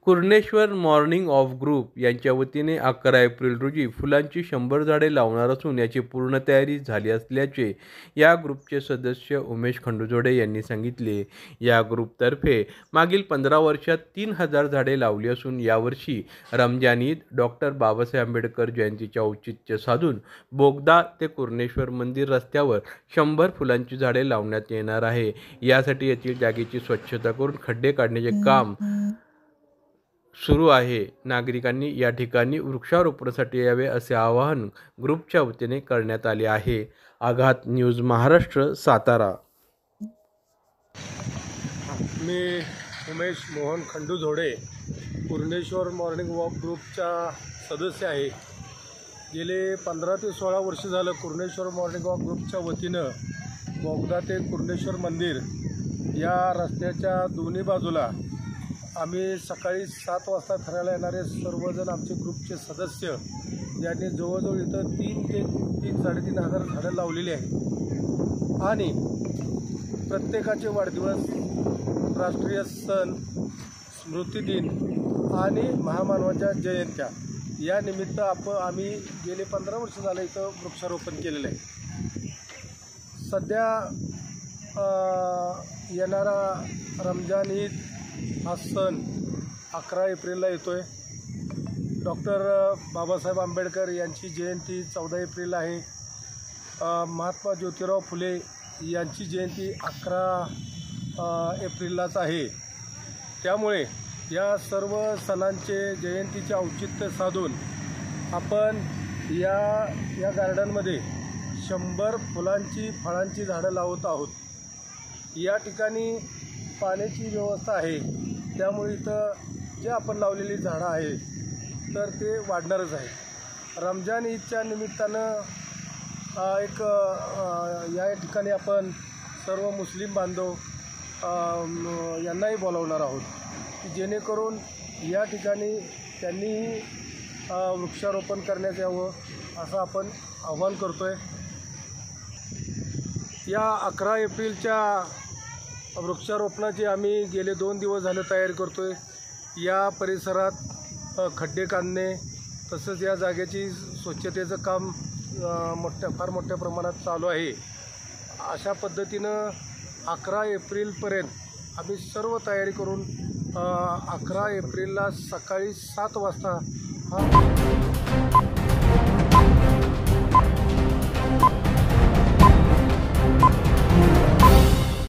कुर्णेश्वर morning of group यांच्या वतीने 11 April रोजी फुलांची 100 झाडे लावणार असून याची पूर्ण तयारी झाली असल्याचे या ग्रुपचे सदस्य उमेश खंडूजोडे यांनी सांगितले। या ग्रुपतर्फे मागील 15 वर्षात 3000 झाडे लावली असून यावर्षी रमजान ईद डॉक्टर बाबासाहेब आंबेडकर जयंतीचे औचित्य साधून बोगदा ते कुर्णेश्वर मंदिर रस्त्यावर 100 फुलांची झाडे लावण्यात येणार आहे। यासाठी येथील जागेची स्वच्छता करून खड्डे काढण्याचे काम सुरू आहे। नागरिकांनी या ठिकाणी वृक्षारोपणासाठी यावे असे आवाहन ग्रुपच्या वतीने करण्यात आले आहे। आघात न्यूज महाराष्ट्र, सातारा। मी उमेश मोहन खंडूजोडे कुर्णेश्वर मॉर्निंग वॉक ग्रुपचा सदस्य आहे। गेले 15 ते 16 वर्ष झालं कुर्णेश्वर मॉर्निंग वॉक ग्रुपच्या वतीनं बोगदा ते कुर्णेश्वर मंदिर या रस्त्याच्या दोन्ही बाजूला आम्ही सकाळी 7 वाजता फिरायला येणारे सर्वजण आमचे ग्रुपचे सदस्य यांनी जवळजवळ इथं 3 ते 3-3.5 हजार झाडं लावलेली आहेत आणि प्रत्येकाचे वाढदिवस, राष्ट्रीय सण, स्मृतिदिन आणि महामानवाच्या जयंत्या या निमित्त आम्ही गेले 15 वर्ष झालं इथं वृक्षारोपण केलेलं आहे। सध्या येणारा रमजान ईद हा सण 11 एप्रिलला येतो आहे। डॉक्टर बाबासाहेब आंबेडकर यांची जयंती 14 एप्रिलला आहे। महात्मा ज्योतिराव फुले यांची जयंती 11 एप्रिललाच आहे। त्यामुळे या सर्व सणांचे जयंतीचे औचित्य साधून आपण या गार्डनमध्ये 100 फुलांची फळांची झाडं लावत आहोत। या ठिकाणी पाण्याची व्यवस्था आहे, त्यामुळे इथं जे आपण लावलेली झाडं आहे तर ते वाढणारच आहे। रमजान ईदच्या निमित्तानं या ठिकाणी आपण सर्व मुस्लिम बांधव यांनाही बोलावणार आहोत की जेणेकरून या ठिकाणी त्यांनीही वृक्षारोपण करण्यात यावं असं आपण आवाहन करतो आहे। या 11 एप्रिलच्या वृक्षारोपणाची आम्ही गेले 2 दिवस झाले तयारी करतो आहे। या परिसरात खड्डे काढणे तसंच या जागेची स्वच्छतेचं काम फार मोठ्या प्रमाणात चालू आहे। अशा पद्धतीनं 11 एप्रिलपर्यंत आम्ही सर्व तयारी करून 11 एप्रिलला सकाळी 7 वाजता हा